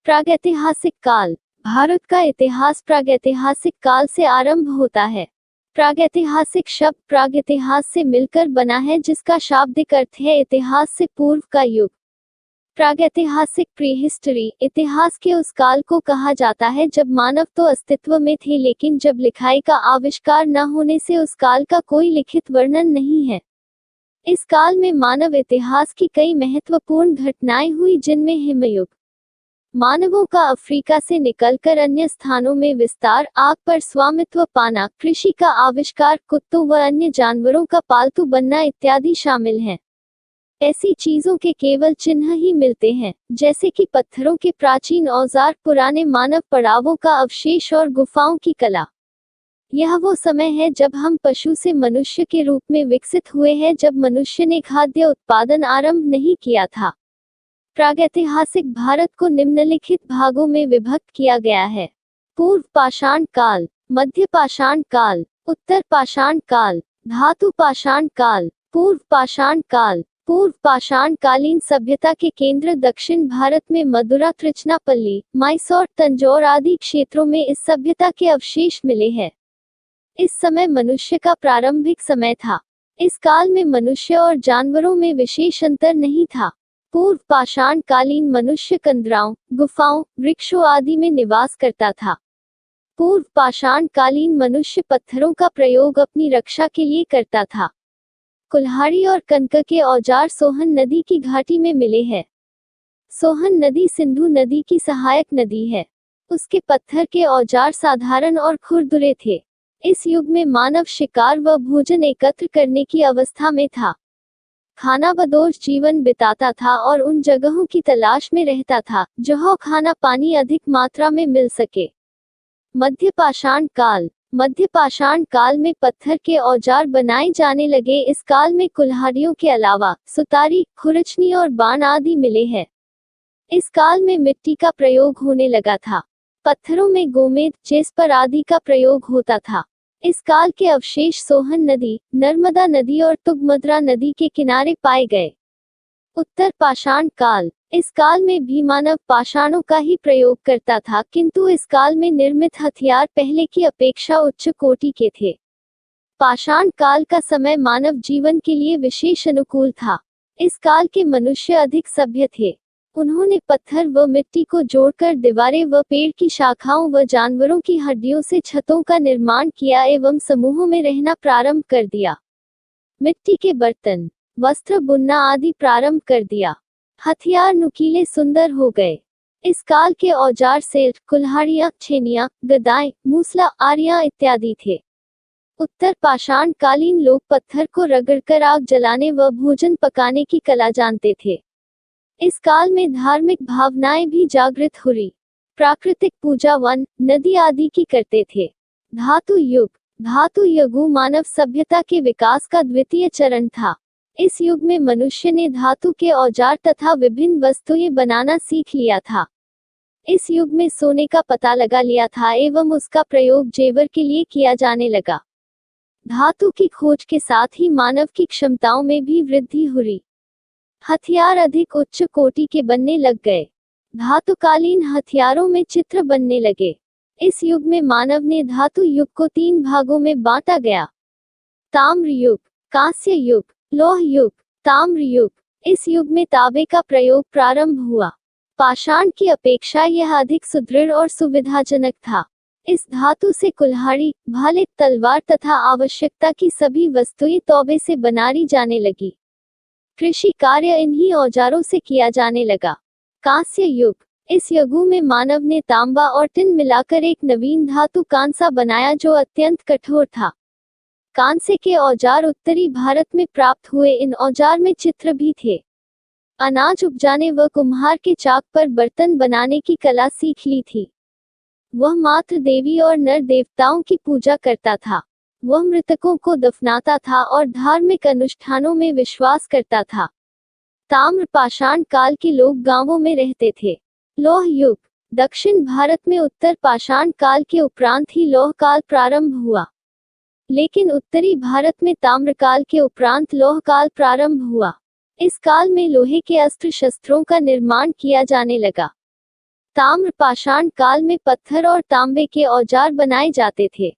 प्रागैतिहासिक काल। भारत का इतिहास प्रागैतिहासिक काल से आरंभ होता है। प्रागैतिहासिक शब्द प्रागइतिहास से मिलकर बना है, जिसका शाब्दिक अर्थ है इतिहास से पूर्व का युग। प्रागैतिहासिक प्रीहिस्टरी इतिहास के उस काल को कहा जाता है जब मानव तो अस्तित्व में थे, लेकिन जब लिखाई का आविष्कार न होने से उस काल का कोई लिखित वर्णन नहीं है। इस काल में मानव इतिहास की कई महत्वपूर्ण घटनाएं हुई, जिनमें हिमयुग, मानवों का अफ्रीका से निकलकर अन्य स्थानों में विस्तार, आग पर स्वामित्व पाना, कृषि का आविष्कार, कुत्तों व अन्य जानवरों का पालतू बनना इत्यादि शामिल हैं। ऐसी चीजों के केवल चिन्ह ही मिलते हैं, जैसे कि पत्थरों के प्राचीन औजार, पुराने मानव पड़ावों का अवशेष और गुफाओं की कला। यह वो समय है जब हम पशु से मनुष्य के रूप में विकसित हुए हैं, जब मनुष्य ने खाद्य उत्पादन आरंभ नहीं किया था। प्रागैतिहासिक भारत को निम्नलिखित भागों में विभक्त किया गया है। पूर्व पाषाण काल, मध्य पाषाण काल, उत्तर पाषाण काल, धातु पाषाण काल, पूर्व पाषाण काल। पूर्व पाषाण कालीन सभ्यता के केंद्र दक्षिण भारत में मदुरा, त्रिचनापल्ली, मैसूर, तंजौर आदि क्षेत्रों में इस सभ्यता के अवशेष मिले हैं। इस समय मनुष्य का प्रारंभिक समय था। इस काल में मनुष्य और जानवरों में विशेष अंतर नहीं था। पूर्व पाषाण कालीन मनुष्य कंदराओं, गुफाओं, वृक्षों आदि में निवास करता था। पूर्व पाषाण कालीन मनुष्य पत्थरों का प्रयोग अपनी रक्षा के लिए करता था। कुल्हाड़ी और कनक के औजार सोहन नदी की घाटी में मिले हैं। सोहन नदी सिंधु नदी की सहायक नदी है। उसके पत्थर के औजार साधारण और खुरदुरे थे। इस युग में मानव शिकार व भोजन एकत्र करने की अवस्था में था। खानाबदोश जीवन बिताता था और उन जगहों की तलाश में रहता था जहां खाना पानी अधिक मात्रा में मिल सके। मध्य पाषाण काल। मध्य पाषाण काल में पत्थर के औजार बनाए जाने लगे। इस काल में कुल्हाड़ियों के अलावा सुतारी, खुरचनी और बाण आदि मिले हैं। इस काल में मिट्टी का प्रयोग होने लगा था। पत्थरों में गोमेद, चेस्पर आदि का प्रयोग होता था। इस काल के अवशेष सोहन नदी, नर्मदा नदी और तुंगभद्रा नदी के किनारे पाए गए। उत्तर पाषाण काल। इस काल में भी मानव पाषाणों का ही प्रयोग करता था, किंतु इस काल में निर्मित हथियार पहले की अपेक्षा उच्च कोटि के थे। पाषाण काल का समय मानव जीवन के लिए विशेष अनुकूल था। इस काल के मनुष्य अधिक सभ्य थे। उन्होंने पत्थर व मिट्टी को जोड़कर दीवारें व पेड़ की शाखाओं व जानवरों की हड्डियों से छतों का निर्माण किया एवं समूहों में रहना प्रारंभ कर दिया। मिट्टी के बर्तन, वस्त्र बुनना आदि प्रारंभ कर दिया। हथियार नुकीले सुंदर हो गए। इस काल के औजार सेठ, कुल्हाड़ियां, छेनियां, गदाएं, मूसला, आरियां इत्यादि थे। उत्तर पाषाण कालीन लोग पत्थर को रगड़कर आग जलाने व भोजन पकाने की कला जानते थे। इस काल में धार्मिक भावनाएं भी जागृत हुई। प्राकृतिक पूजा वन, नदी आदि की करते थे। धातु युग। धातु युग मानव सभ्यता के विकास का द्वितीय चरण था। इस युग में मनुष्य ने धातु के औजार तथा विभिन्न वस्तुएं बनाना सीख लिया था। इस युग में सोने का पता लगा लिया था एवं उसका प्रयोग जेवर के लिए किया जाने लगा। धातु की खोज के साथ ही मानव की क्षमताओं में भी वृद्धि हुई। हथियार अधिक उच्च कोटि के बनने लग गए। धातुकालीन हथियारों में चित्र बनने लगे। इस युग में मानव ने धातु युग को 3 भागों में बांटा गया। ताम्र युग, कांस्य युग, लौह युग। ताम्र युग। इस युग में तांबे का प्रयोग प्रारंभ हुआ। पाषाण की अपेक्षा यह अधिक सुदृढ़ और सुविधाजनक था। इस धातु से कुल्हाड़ी, भाले, तलवार तथा आवश्यकता की सभी वस्तुएं तौबे से बनाई जाने लगी। कृषि कार्य इन्हीं औजारों से किया जाने लगा। कांस्य युग। इस युग में मानव ने तांबा और टिन मिलाकर एक नवीन धातु कांसा बनाया जो अत्यंत कठोर था। कांसे के औजार उत्तरी भारत में प्राप्त हुए। इन औजार में चित्र भी थे। अनाज उपजाने व कुम्हार के चाक पर बर्तन बनाने की कला सीख ली थी। वह मातृ देवी और नर देवताओं की पूजा करता था। वह मृतकों को दफनाता था और धार्मिक अनुष्ठानों में विश्वास करता था। ताम्र पाषाण काल के लोग गांवों में रहते थे। लौह युग। दक्षिण भारत में उत्तर पाषाण काल के उपरांत ही लौह काल प्रारंभ हुआ, लेकिन उत्तरी भारत में ताम्र काल के उपरांत लौह काल प्रारंभ हुआ। इस काल में लोहे के अस्त्र शस्त्रों का निर्माण किया जाने लगा। ताम्र पाषाण काल में पत्थर और तांबे के औजार बनाए जाते थे।